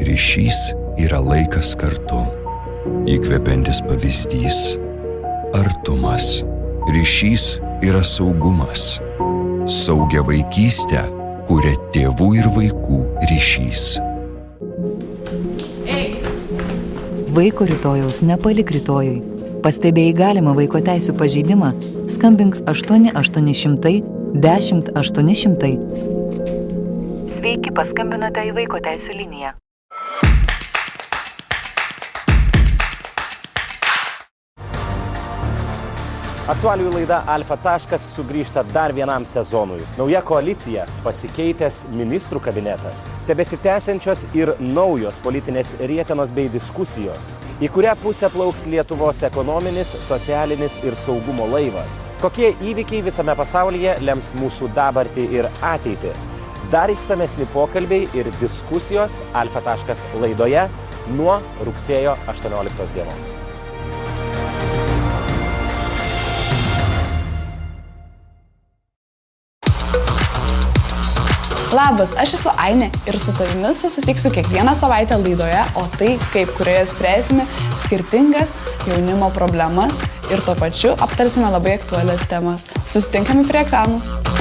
Ryšys yra laikas kartu. Įkvepiantis pavyzdys – artumas. Ryšys yra saugumas. Saugią vaikystę kuria tėvų ir vaikų ryšys. Vaiko rytojaus nepalik rytojui. Pastebėjai galimą vaiko teisių pažeidimą? Skambink 8800 10 800. Sveiki, paskambinote į vaiko teisių liniją. Aktualijų laida Alfa taškas sugrįžta dar vienam sezonui. Nauja koalicija, pasikeitęs ministrų kabinetas, tebesitęsiančios ir naujos politinės rietenos bei diskusijos, į kurią pusę plauks Lietuvos ekonominis, socialinis ir saugumo laivas. Kokie įvykiai visame pasaulyje lems mūsų dabartį ir ateitį? Dar išsamesni pokalbiai ir diskusijos Alfa taškas laidoje nuo rugsėjo 18 dienos. Labas, aš esu Ainė ir su tavimis susitiksiu kiekvieną savaitę laidoje, o tai, kaip kurioje spręsime skirtingas jaunimo problemas ir tuo pačiu aptarsime labai aktualias temas. Susitinkame prie ekranų.